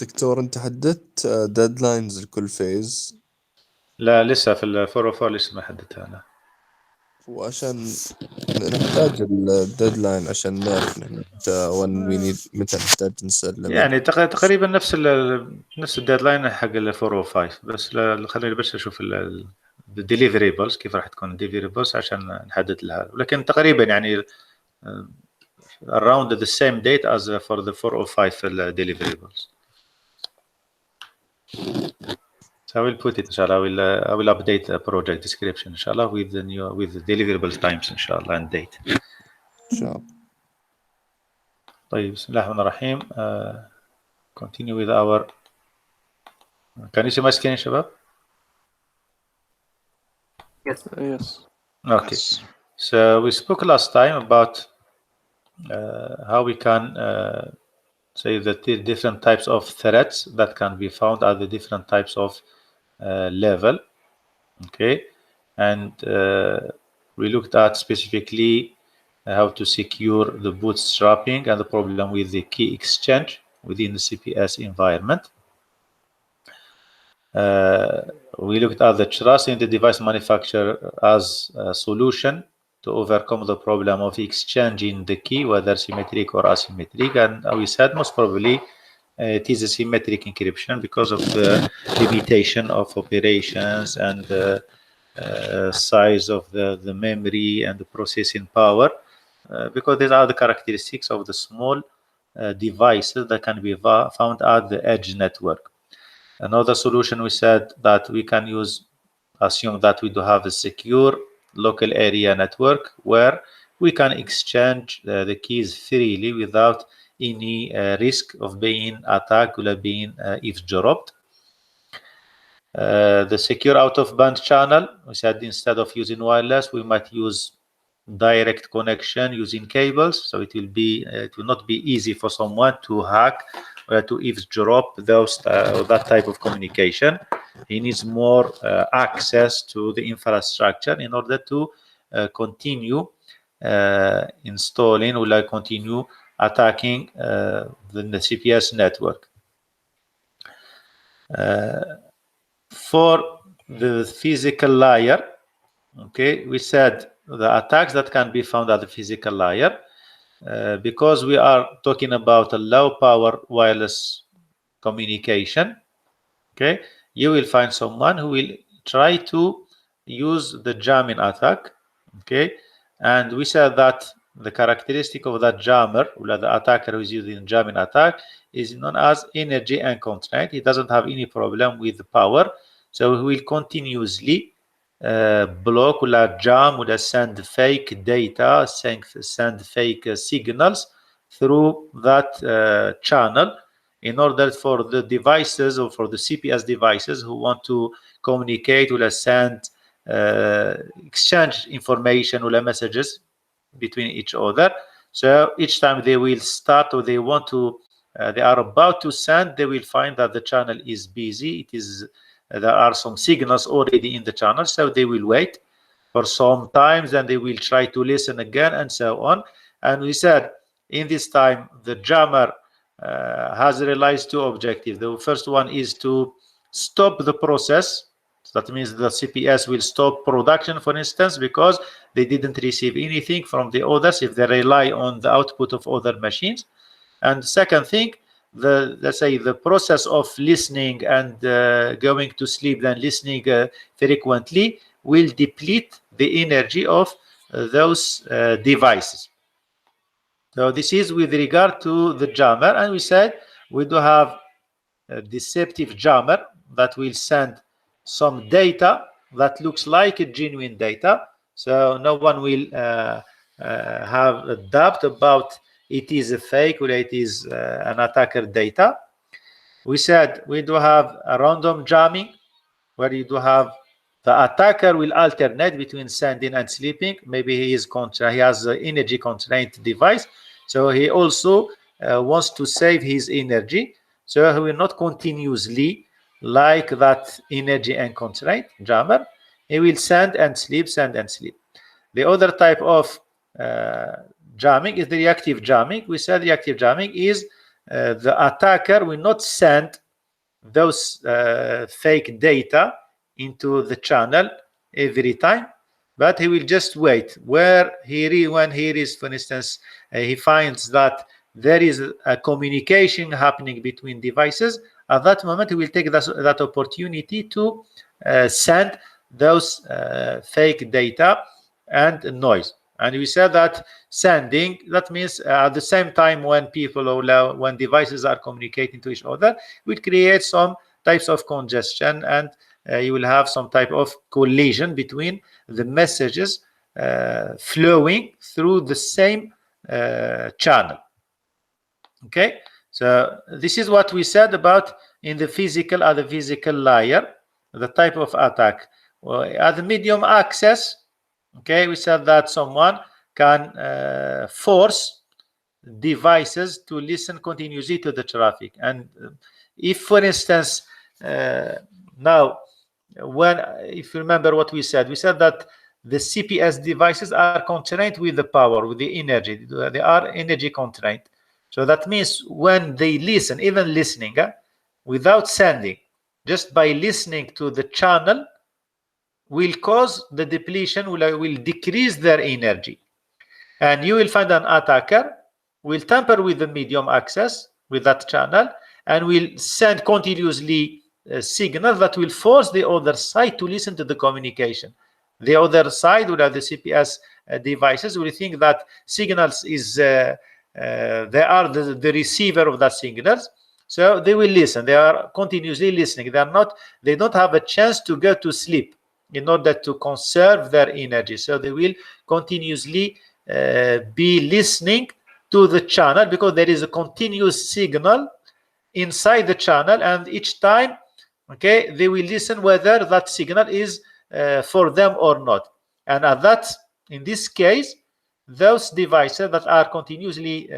دكتور انت حددت ديدلاينز لكل فيز؟ لا لسه في ال 404 لسه ما حددتها انا. وعشان نحتاج الديدلاين عشان نعرف متى نحتاج نسلم. يعني تقريبا نفس الديدلاين حق ال 405 بس. خليني بس اشوف الديليفريبلز كيف راح تكون الديليفريبلز عشان نحدد لها، لكن تقريبا يعني around the same date as for the 405 deliverables. So I will put it inshallah. I will update the project description inshallah with the deliverable times inshallah and date. inshallah. طيب بسم الله الرحمن الرحيم. Continue with our. Can you see my screen شباب? Yes. Okay. So we spoke last time about how we can say the different types of threats that can be found at the different types of level. Okay, and we looked at specifically how to secure the bootstrapping and the problem with the key exchange within the CPS environment. We looked at the trust in the device manufacturer as a solution to overcome the problem of exchanging the key, whether symmetric or asymmetric, and we said most probably it is a symmetric encryption because of the limitation of operations and the size of the memory and the processing power, because these are the characteristics of the small devices that can be found at the edge network. Another solution we said that we can assume that we do have a secure local area network where we can exchange the keys freely without any risk of being attacked or being eavesdropped. The secure out-of-band channel, we said instead of using wireless, we might use direct connection using cables, so it will not be easy for someone to hack or to eavesdrop that type of communication. He needs more access to the infrastructure in order to continue installing or continue attacking the CPS network. For the physical layer, okay, we said the attacks that can be found at the physical layer, because we are talking about a low power wireless communication, okay, you will find someone who will try to use the jamming attack, okay, and we said that the characteristic of that jammer, or the attacker who is using jamming attack, is known as energy unconstrained. He doesn't have any problem with the power, so he will continuously block or jam or send fake data, send fake signals through that channel in order for the devices or for the CPS devices who want to communicate or send exchange information or messages between each other. So each time they will start or they are about to send, they will find that the channel is busy. There are some signals already in the channel, so they will wait for some time, then they will try to listen again and so on. And we said in this time the jammer has realized two objectives. The first one is to stop the process. So that means the CPS will stop production, for instance, because they didn't receive anything from the others if they rely on the output of other machines. And the second thing, let's say the process of listening and going to sleep, then listening frequently, will deplete the energy of those devices. So this is with regard to the jammer, and we said we do have a deceptive jammer that will send some data that looks like a genuine data, so no one will have a doubt about it is a fake or it is an attacker data. We said we do have a random jamming where you do have the attacker will alternate between sending and sleeping. Maybe he has an energy constraint device, so he also wants to save his energy, so he will not continuously like that energy and constraint jammer. He will send and sleep, send and sleep. The other type of jamming is the reactive jamming. We said reactive jamming is the attacker will not send those fake data into the channel every time, but he will just wait. When he is, for instance, he finds that there is a communication happening between devices, at that moment he will take that opportunity to send those fake data and noise. And we said that sending, that means at the same time when when devices are communicating to each other, will create some types of congestion, and you will have some type of collision between the messages flowing through the same channel. Okay, so this is what we said about in the physical layer, the type of attack. Well, at the medium access, okay, we said that someone can force devices to listen continuously to the traffic. And if, for instance, now, if you remember what we said that the CPS devices are constrained with the power, with the energy. They are energy constrained. So that means when they listen, even listening, without sending, just by listening to the channel, will cause the depletion, will decrease their energy. And you will find an attacker will tamper with the medium access, with that channel, and will send continuously a signal that will force the other side to listen to the communication. The other side, with the CPS devices, will think that signals is they are the receiver of that signals, so they will listen. They are continuously listening. They don't have a chance to go to sleep in order to conserve their energy. So they will continuously be listening to the channel, because there is a continuous signal inside the channel, and each time, okay, they will listen whether that signal is for them or not. And in this case, those devices that are continuously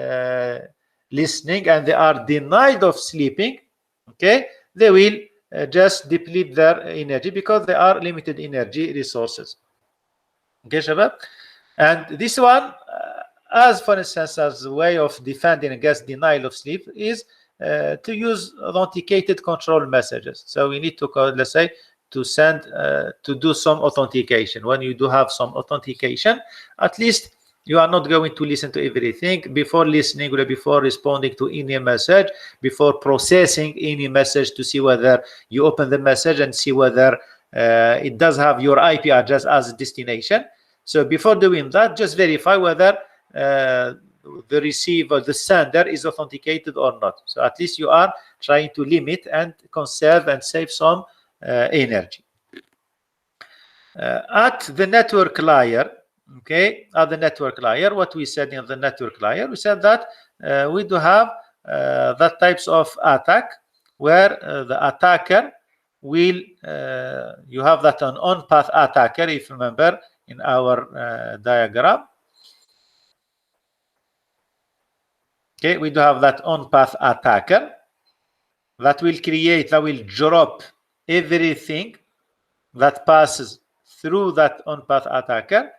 listening and they are denied of sleeping, okay, they will just deplete their energy, because they are limited energy resources. Okay, Shabab? And this one, as for instance, as a way of defending against denial of sleep, is to use authenticated control messages. So we need to, let's say, to send, to do some authentication. When you do have some authentication, at least you are not going to listen to everything before listening, or before responding to any message, before processing any message, to see whether you open the message and see whether it does have your IP address as a destination. So before doing that, just verify whether the receiver, the sender, is authenticated or not. So at least you are trying to limit and conserve and save some energy. At the network layer, okay, at the network layer, what we said in the network layer, we said that we do have that types of attack where the attacker will, you have that an on-path attacker, if you remember in our diagram. Okay, we do have that on-path attacker that will drop everything that passes through that on-path attacker.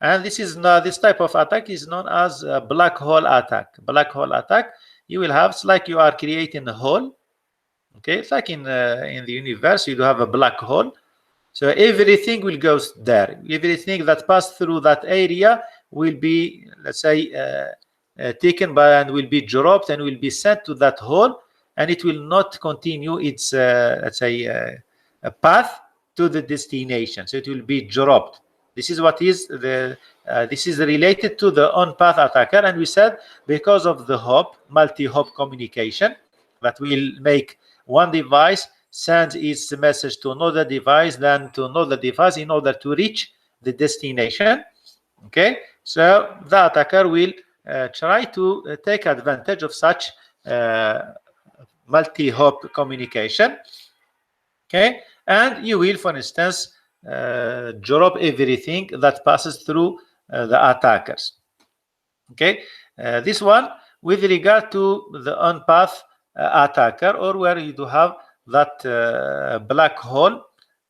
And this type of attack is known as a black hole attack. Black hole attack, you will have, it's like you are creating a hole. Okay, it's like in the universe, you do have a black hole. So everything will go there. Everything that passed through that area will be, let's say, taken by and will be dropped and will be sent to that hole, and it will not continue its, let's say, a path to the destination. So it will be dropped. This is what is this is related to the on-path attacker, and we said because of the multi-hop communication, that will make one device send its message to another device, then to another device, in order to reach the destination. Okay, so the attacker will try to take advantage of such multi-hop communication. Okay, and you will, for instance, drop everything that passes through the attackers. Okay, this one with regard to the on-path attacker, or where you do have that black hole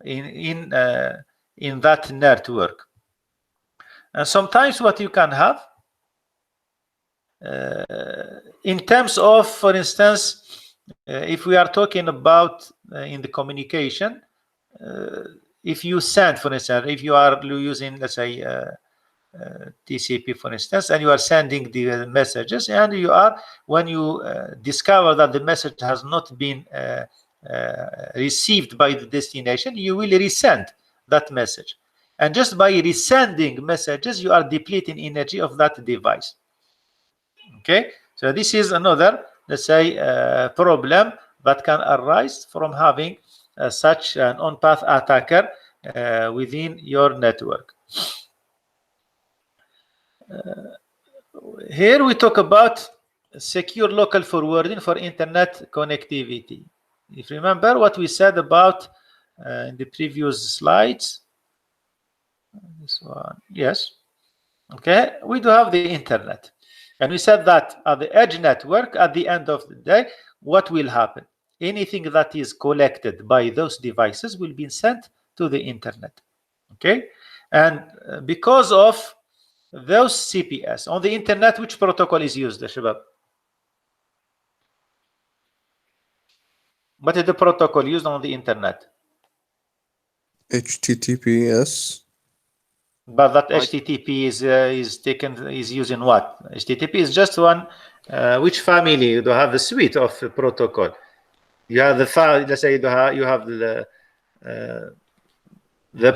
in that network. And sometimes what you can have, in terms of, for instance, if we are talking about in the communication, if you send, for instance, if you are using, let's say, TCP, for instance, and you are sending the messages, and you are, when you discover that the message has not been received by the destination, you will resend that message. And just by resending messages, you are depleting energy of that device. Okay, so this is another, let's say, problem that can arise from having such an on-path attacker within your network. Here we talk about secure local forwarding for internet connectivity. If you remember what we said about in the previous slides, this one, yes. Okay, we do have the internet, and we said that at the edge network, at the end of the day, what will happen? Anything that is collected by those devices will be sent to the internet. Okay, and because of those CPS on the internet, which protocol is used, Shabab? What is the protocol used on the internet? HTTPS. But that HTTP is using what? HTTP is just one. Which family? You have a suite of protocol. You have the file. Let's say you have the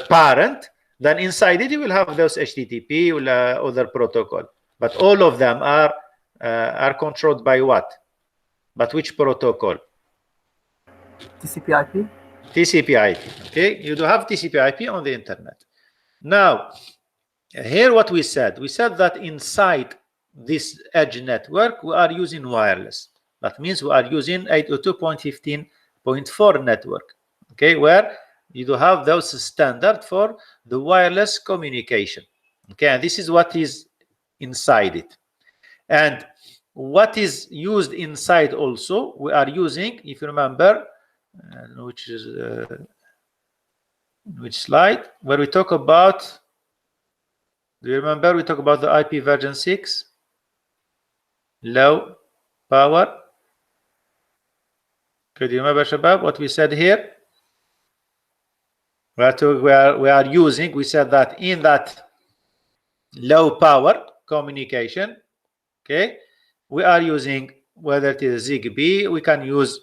parent. Then inside it, you will have those HTTP or other protocol. But all of them are controlled by what? But which protocol? TCP/IP. TCP/IP. Okay, you do have TCP/IP on the internet. Now, here what we said that inside this edge network, we are using wireless. That means we are using 802.15.4 network. Okay, where you do have those standard for the wireless communication. Okay, and this is what is inside it. And what is used inside also, we are using, if you remember, which is which slide, where we talk about, do you remember we talk about the IP version 6, low power? Could you remember, Shabab, what we said here? We are using, we said that in that low power communication, okay, we are using, whether it is ZigBee, we can use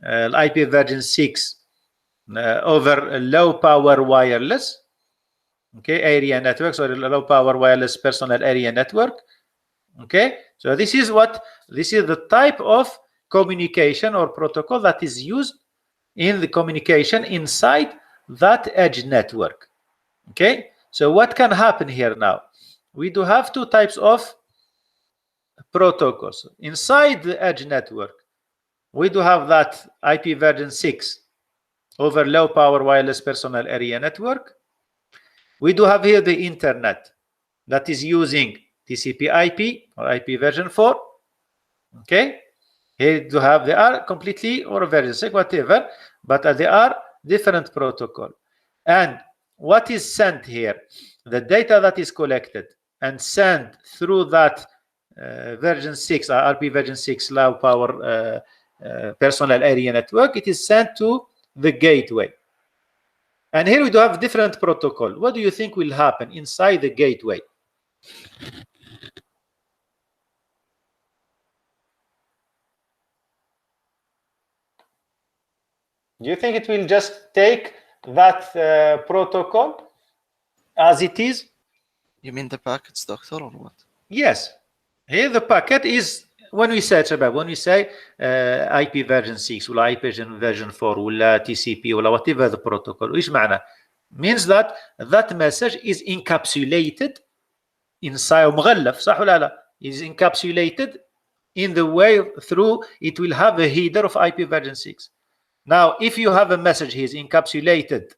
IP version 6 over low power wireless, okay, area networks, or low power wireless personal area network. Okay, so this is the type of communication or protocol that is used in the communication inside that edge network. Okay, so what can happen here now? We do have two types of protocols inside the edge network. We do have that IP version 6 over low power wireless personal area network. We do have here the internet that is using TCP/IP or IP version 4. Okay, here you have, they are completely, or version 6, whatever, but they are different protocol. And what is sent here, the data that is collected and sent through that version 6, IP version 6 low power personal area network, it is sent to the gateway. And here we do have different protocol. What do you think will happen inside the gateway? Do you think it will just take that protocol as it is? You mean the packets, doctor, or what? Yes. Here the packet is, when we say IP version 6 or IP version 4 or TCP or whatever the protocol, which means that that message is encapsulated inside, is encapsulated in the way through it will have a header of IP version 6. Now, if you have a message here is encapsulated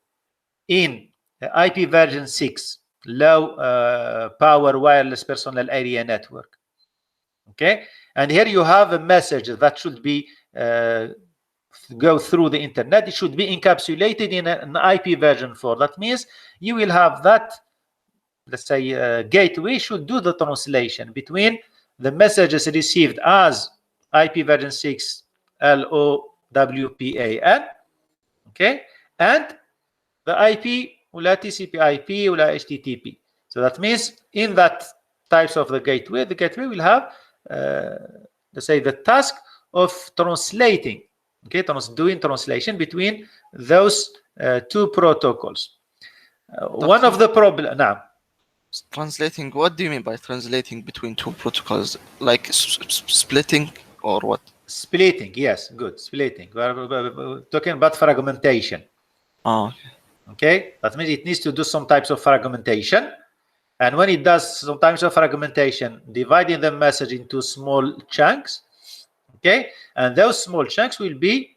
in IP version 6 low power wireless personal area network, okay, and here you have a message that should be go through the internet, it should be encapsulated in an IP version 4. That means you will have that, let's say, gateway should do the translation between the message is received as IP version 6 LOWPAN, okay, and the IP ولا TCP IP ولا HTTP. So that means in that types of the gateway will have let's say the task of translating, okay, doing translation between those two protocols. One of the problem now. Translating, what do you mean by translating between two protocols? Like splitting or what? Splitting, yes, good. Splitting. We're talking about fragmentation. Oh, okay. Okay, that means it needs to do some types of fragmentation. And when it does some types of fragmentation, dividing the message into small chunks, okay, and those small chunks will be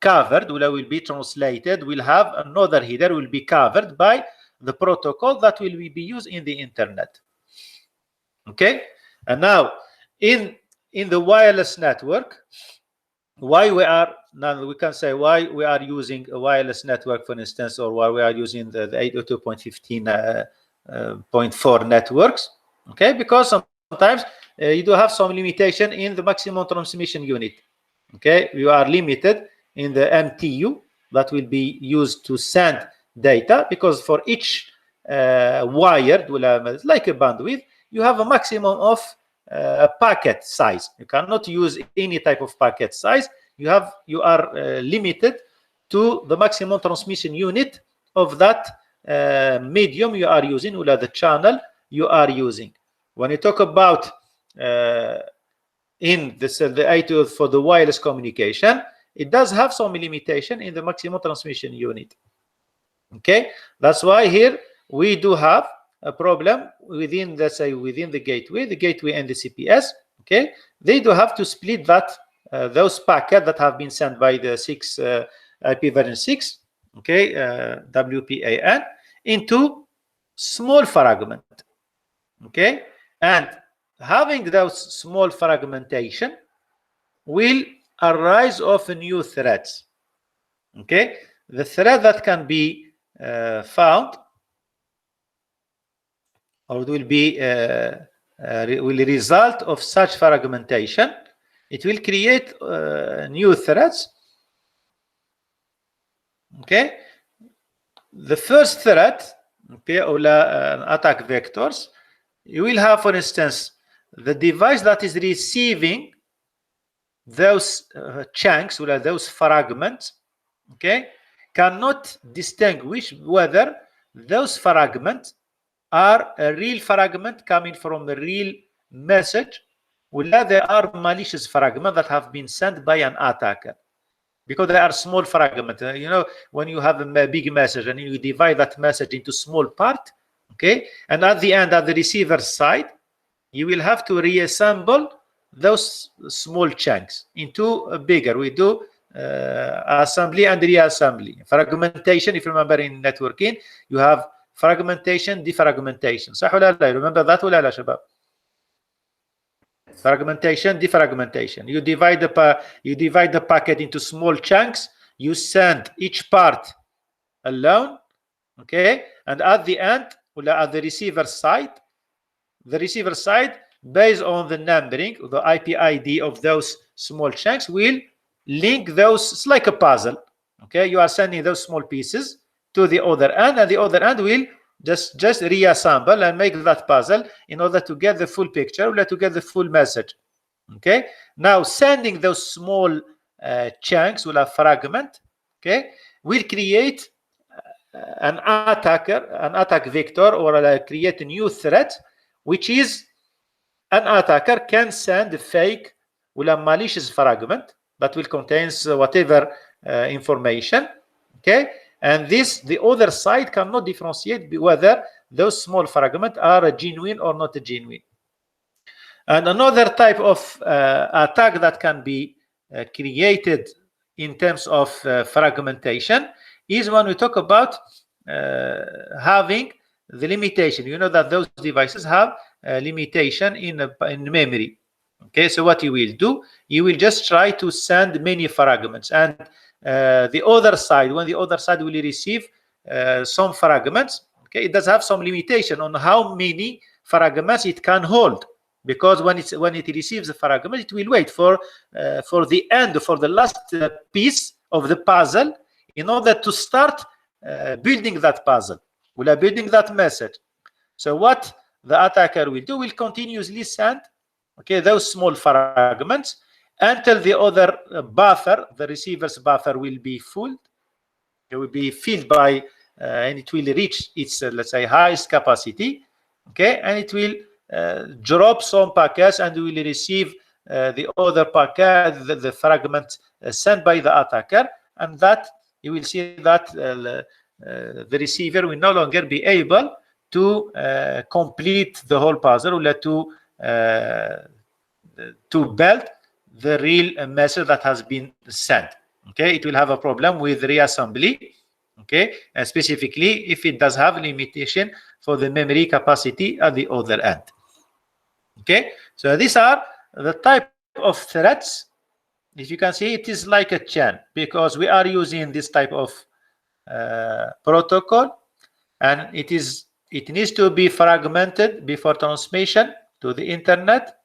covered, will be translated, will have another header, will be covered by the protocol that will be used in the internet. Okay, and now in the wireless network, why we are now we can say why we are using a wireless network, for instance, or why we are using the 802.15.4 networks. Okay, because sometimes you do have some limitation in the maximum transmission unit. Okay, you are limited in the MTU that will be used to send data, because for each wired, like a bandwidth, you have a maximum of a packet size. You cannot use any type of packet size. You are limited to the maximum transmission unit of that medium you are using, or the channel you are using. When you talk about in this, the I2 for the wireless communication, it does have some limitation in the maximum transmission unit. Okay, that's why here we do have a problem within, let's say, within the gateway and the CPS. Okay, they do have to split that those packets that have been sent by the IP version 6, okay, WPAN, into small fragment. Okay, and having those small fragmentation will arise of new threads. Okay, the thread that can be found, or will be will result of such fragmentation, it will create new threads. Okay, the first thread, okay, or attack vectors, you will have, for instance, the device that is receiving those chunks, or those fragments, okay, cannot distinguish whether those fragments are a real fragment coming from a real message, or they are malicious fragments that have been sent by an attacker, because they are small fragments. You know, when you have a big message and you divide that message into small part, okay, and at the end, at the receiver side, you will have to reassemble those small chunks into a bigger. We do assembly and reassembly. Fragmentation, if you remember in networking, you have fragmentation, defragmentation. صح ولا لا? Remember that ولا لا شباب? Fragmentation, defragmentation. You divide the packet into small chunks. You send each part alone, okay, and at the end, at the receiver side, based on the numbering, the IP ID of those small chunks, will link those. It's like a puzzle. Okay, you are sending those small pieces to the other end, and the other end will just reassemble and make that puzzle in order to get the full picture, or to get the full message. Okay, now sending those small chunks, will a fragment, okay, will create an attack vector, or create a new threat, which is an attacker can send a fake, or a malicious fragment that will contain whatever information. Okay, and the other side cannot differentiate whether those small fragments are genuine or not genuine. And another type of attack that can be created in terms of fragmentation is when we talk about having the limitation. You know that those devices have a limitation in memory. Okay, so what you will do, you will just try to send many fragments, and the other side, when the other side will receive some fragments, okay, it does have some limitation on how many fragments it can hold. because when it receives a fragment, it will wait for the end, for the last piece of the puzzle, in order to start building that puzzle, building that message. So what the attacker will do, will continuously send, okay, those small fragments until the other buffer, the receiver's buffer, will be full. It will be filled by, and it will reach its, let's say, highest capacity, okay, and it will drop some packets and will receive the other packet, the fragment sent by the attacker, and that you will see that the receiver will no longer be able to complete the whole puzzle, or to build the real message that has been sent. Okay, it will have a problem with reassembly. Okay, and specifically if it does have limitation for the memory capacity at the other end. Okay, so these are the type of threats. If you can see, it is like a chain, because we are using this type of protocol, and it needs to be fragmented before transmission to the internet,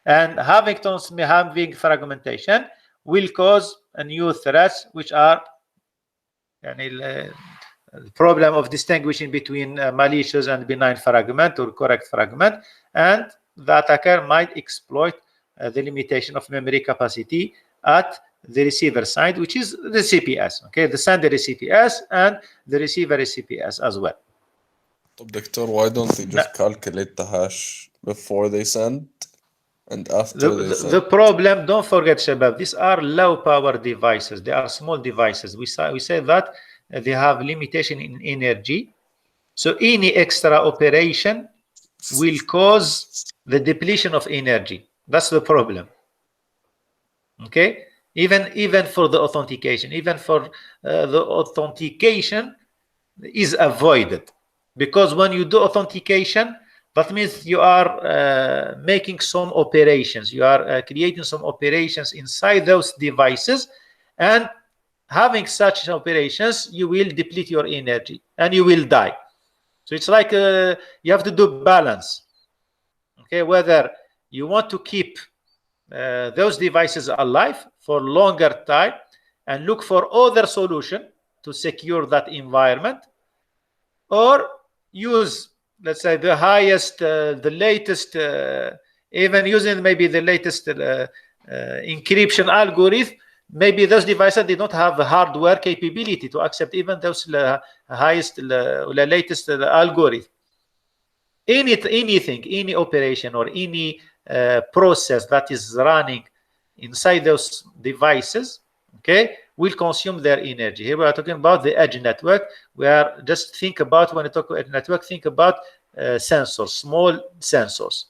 and having fragmentation will cause a new threats, which are the problem of distinguishing between malicious and benign fragment or correct fragment, and the attacker might exploit the limitation of memory capacity at the receiver side, which is the CPS. Okay, the sender is CPS and the receiver is CPS as well. Doctor, why don't they just calculate the hash before they send and after they send? The problem, don't forget, Shabab, these are low power devices. They are small devices. We say that they have limitation in energy. So any extra operation will cause the depletion of energy. That's the problem. Okay, even for the authentication, the authentication is avoided, because when you do authentication, that means you are making some operations, you are creating some operations inside those devices, and having such operations, you will deplete your energy and you will die. So it's like you have to do balance. Okay, whether you want to keep those devices alive for longer time and look for other solution to secure that environment, or use, let's say, the highest, the latest, even using maybe the latest encryption algorithm. Maybe those devices, they don't have the hardware capability to accept even those highest, latest algorithm. Anything, any operation or any process that is running inside those devices, okay, will consume their energy. Here we are talking about the edge network. We are just think about, when I talk about edge network, think about sensors, small sensors.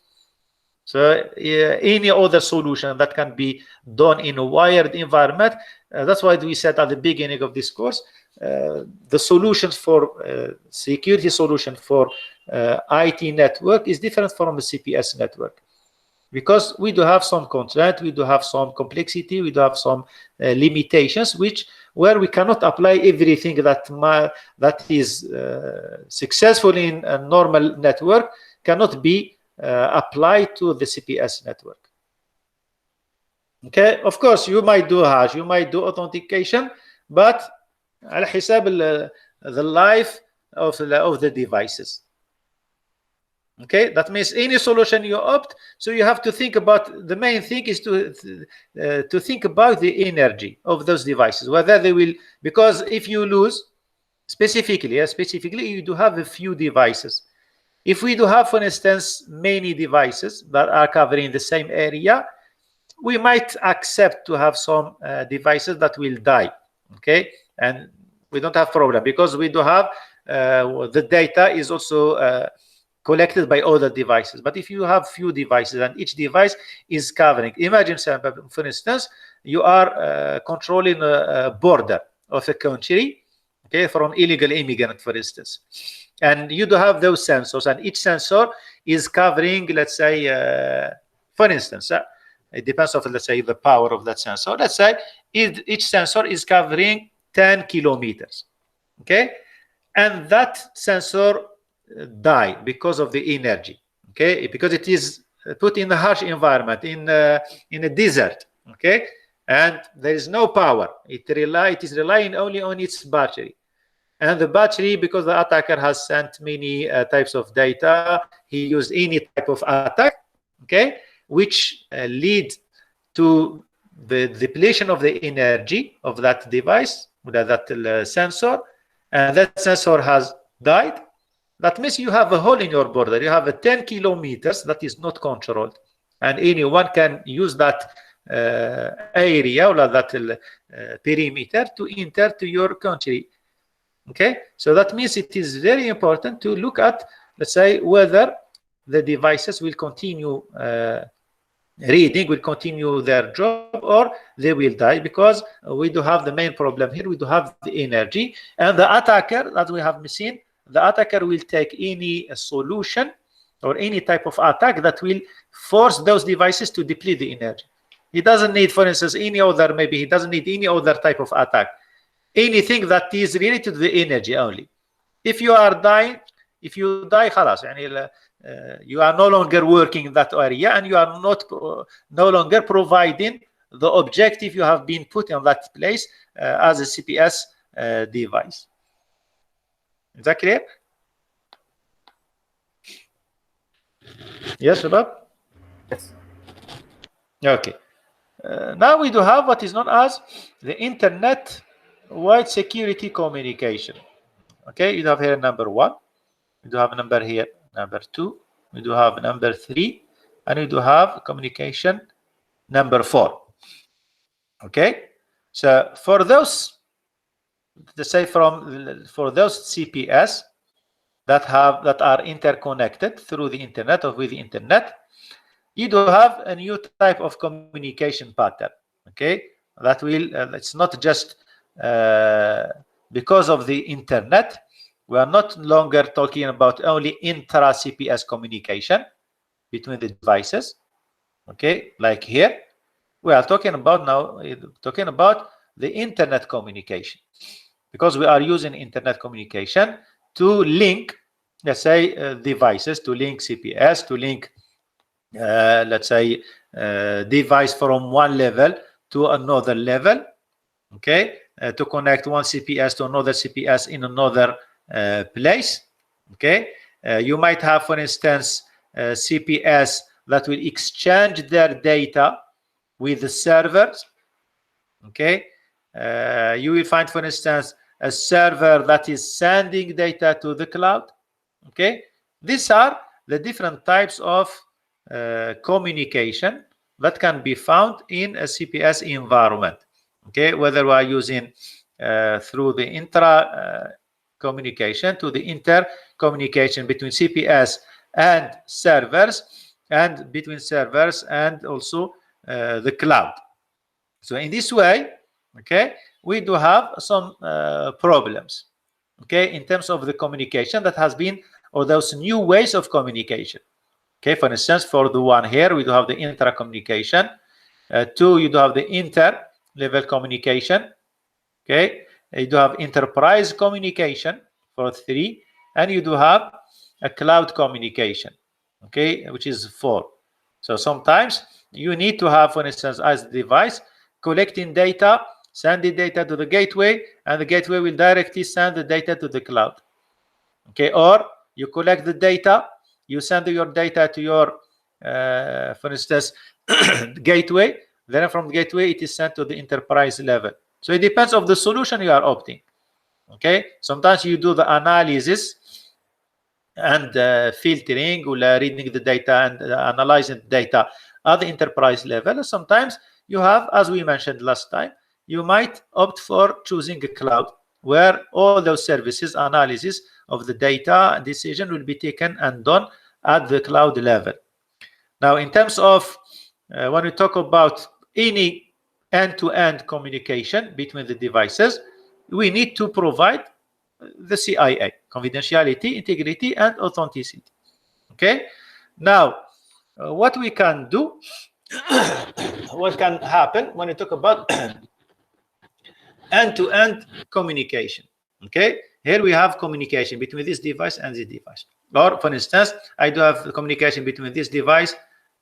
So any other solution that can be done in a wired environment, that's why we said at the beginning of this course, the solutions for security solution for IT network is different from the CPS network, because we do have some constraint, we do have some complexity, we do have some limitations, where we cannot apply everything that is successful in a normal network cannot be applied to the CPS network. Okay, of course you might do hash, you might do authentication, but على حساب the life of the devices. Okay, that means any solution you opt, so you have to think about, the main thing is to think about the energy of those devices, whether they will, because if you lose, specifically you do have a few devices. If we do have, for instance, many devices that are covering the same area, we might accept to have some devices that will die. Okay, and we don't have problem, because we do have the data is also collected by other devices. But if you have few devices and each device is covering, imagine, for instance, you are controlling a border of a country, okay, from illegal immigrant, for instance, and you do have those sensors, and each sensor is covering, let's say, for instance, it depends on, let's say, the power of that sensor. Let's say each sensor is covering 10 kilometers, okay, and that sensor die because of the energy, okay, because it is put in a harsh environment, in a desert, okay, and there is no power. It is relying only on its battery. And the battery, because the attacker has sent many types of data, he used any type of attack, okay, which lead to the depletion of the energy of that device, that sensor, and that sensor has died. That means you have a hole in your border. You have a 10 kilometers that is not controlled, and anyone can use that area or that perimeter to enter to your country. Okay, so that means it is very important to look at, let's say, whether the devices will continue reading, will continue their job, or they will die, because we do have the main problem here. We do have the energy, and the attacker, as we have seen, the attacker will take any solution or any type of attack that will force those devices to deplete the energy. He doesn't need, for instance, any other, maybe he doesn't need any other type of attack. Anything that is related to the energy only. If you are dying, if you die, خلاص, يعني, you are no longer working in that area, and you are no longer providing the objective you have been put in that place as a CPS device. Is that clear? Yes, Shabab? Yes. Okay. Now we do have what is known as the internet wide security communication. Okay, you have here number 1, we do have number here number 2, we do have number 3, and we do have communication number 4. Okay, so for those, let's say, for those CPS that are interconnected through the internet or with the internet, you do have a new type of communication pattern. Okay, that will it's not just because of the internet. We are not longer talking about only intra CPS communication between the devices. Okay, like here we are talking about the internet communication, because we are using internet communication to link, let's say, devices, to link CPS, to link let's say device from one level to another level. Okay, to connect one CPS to another CPS in another place. Okay, you might have, for instance, CPS that will exchange their data with the servers. Okay, you will find, for instance, a server that is sending data to the cloud. Okay, these are the different types of communication that can be found in a CPS environment. Okay, whether we are using through the intra communication to the inter communication between CPS and servers, and between servers and also the cloud. So in this way, okay, we do have some problems, okay, in terms of the communication that has been, or those new ways of communication. Okay, for instance, for the one here, we do have the intra communication. 2, you do have the inter level communication. Okay, you do have enterprise communication for 3, and you do have a cloud communication, okay, which is 4. So sometimes you need to have, for instance, as the device collecting data, send the data to the gateway, and the gateway will directly send the data to the cloud. Okay, or you collect the data, you send your data to your for instance gateway, then from the gateway it is sent to the enterprise level. So it depends on the solution you are opting. Okay, sometimes you do the analysis and filtering, or reading the data and analyzing the data at the enterprise level. Sometimes you have, as we mentioned last time, you might opt for choosing a cloud, where all those services, analysis of the data and decision will be taken and done at the cloud level. Now, in terms of when we talk about any end-to-end communication between the devices, we need to provide the CIA, confidentiality, integrity, and authenticity. Okay, now what we can do, what can happen when we talk about end-to-end communication. Okay, here we have communication between this device and this device. Or, for instance, I do have communication between this device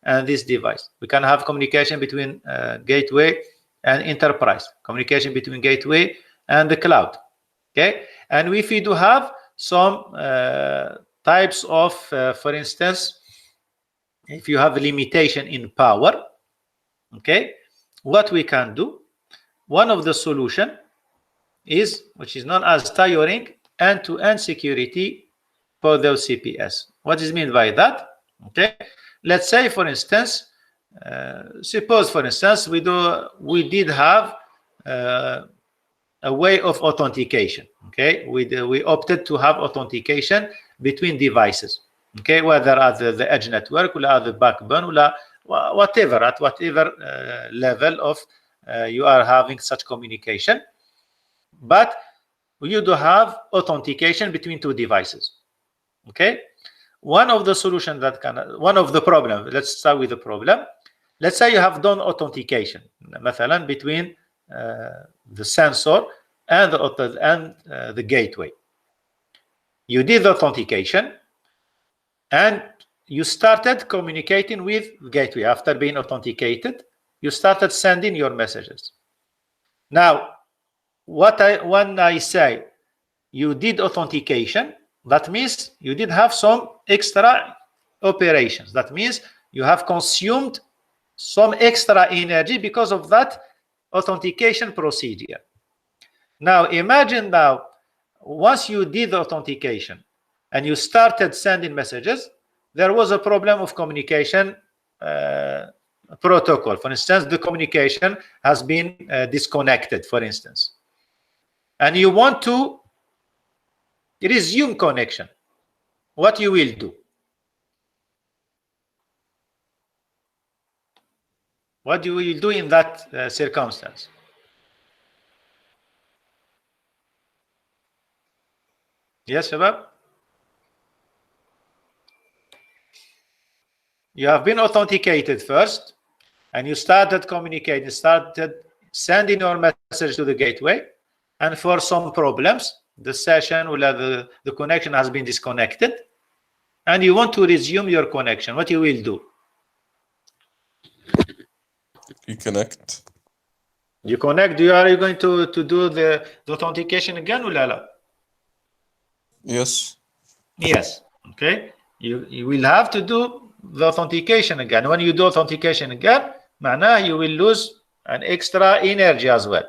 and this device. We can have communication between gateway and enterprise, communication between gateway and the cloud. Okay, and if we do have some types of, for instance, if you have a limitation in power, okay, what we can do, one of the solution is, which is known as tiering end-to-end security for those CPS. What is meant by that? Okay, let's say, for instance, suppose, for instance, we did have a way of authentication. Okay, we opted to have authentication between devices. Okay, whether at the edge network or at the backbone or whatever, at whatever level of you are having such communication, but you do have authentication between two devices. Okay, one of the solutions that can, one of the problem, let's start with the problem. Let's say you have done authentication, مثلا between the sensor and the gateway. You did the authentication and you started communicating with gateway. After being authenticated, you started sending your messages. Now, when I say you did authentication, that means you did have some extra operations. That means you have consumed some extra energy because of that authentication procedure. Now imagine now, once you did the authentication and you started sending messages, there was a problem of communication protocol. For instance, the communication has been disconnected, for instance, and you want to resume connection. What you will do? What you will do in that circumstance? Yes, Shabab? You have been authenticated first, and you started communicating, started sending your message to the gateway, and for some problems, the session or the connection has been disconnected, and you want to resume your connection. What you will do? You connect. You connect. Are you going to do the authentication again, or la? Yes. Yes. Okay. You will have to do the authentication again. When you do authentication again, you will lose an extra energy as well.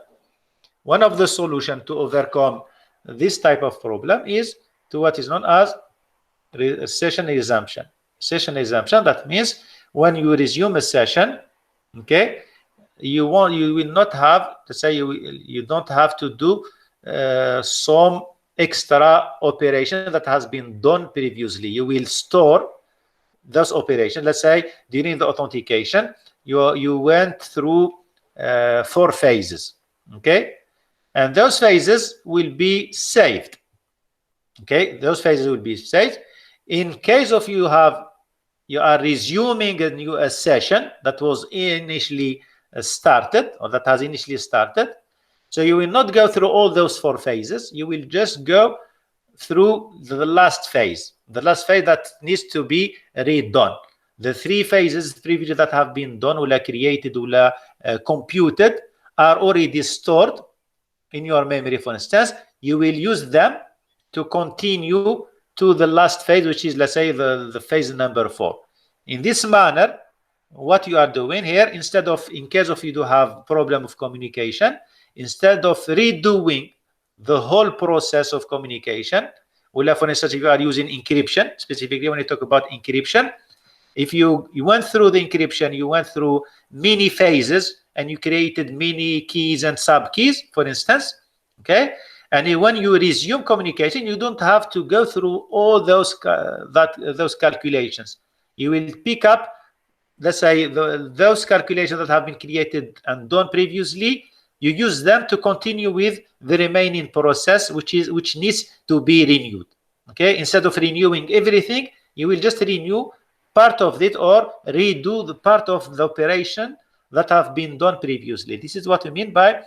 One of the solutions to overcome this type of problem is to what is known as session resumption. Session resumption, that means when you resume a session, okay, you will not have, let's say, you don't have to do some extra operation that has been done previously. You will store those operations. Let's say during the authentication, you went through 4 phases, okay, and those phases will be saved. Okay, those phases will be saved. In case of you are resuming a new session that was initially started, or that has initially started, so you will not go through all those 4 phases. You will just go through the last phase, that needs to be redone. The 3 phases previously that have been done or created or computed are already stored in your memory. For instance, you will use them to continue to the last phase, which is, let's say, the phase number 4. In this manner, what you are doing here, instead of, in case of you do have problem of communication, instead of redoing the whole process of communication, or for instance, if you are using encryption, specifically when you talk about encryption, if you went through the encryption, you went through many phases and you created many keys and sub keys, for instance, okay, and when you resume communication, you don't have to go through all those calculations. You will pick up, let's say, those calculations that have been created and done previously. You use them to continue with the remaining process, which needs to be renewed. Okay, instead of renewing everything, you will just renew part of it or redo the part of the operation that have been done previously. This is what we mean by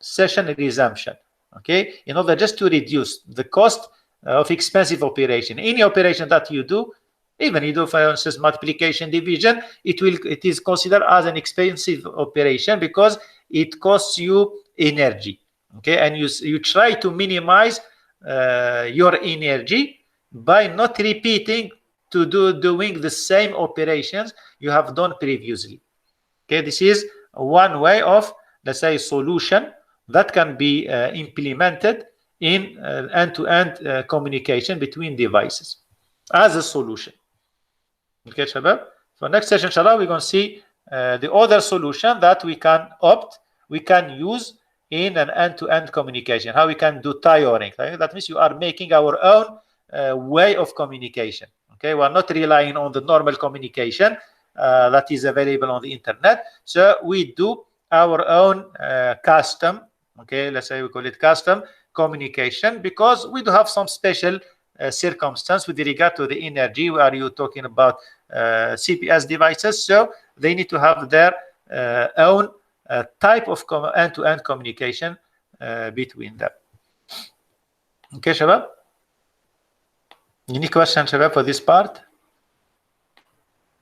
session resumption. Okay, in order just to reduce the cost of expensive operation. Any operation that you do, Even you do, for instance, multiplication division, it is considered as an expensive operation because it costs you energy. Okay, and you try to minimize your energy by not repeating doing the same operations you have done previously. Okay, this is one way of, let's say, solution that can be implemented in end-to-end communication between devices as a solution. Okay, Shabab. So next session, inshallah, we're going to see the other solution that we can use in an end-to-end communication, how we can do tiering. Okay? That means you are making our own way of communication. Okay, we are not relying on the normal communication that is available on the internet. So we do our own custom, okay, let's say we call it custom communication, because we do have some special circumstance with regard to the energy. Are you talking about CPS devices? So they need to have their own type of end-to-end communication between them. Okay, Shabab? Any questions, Shabab, for this part?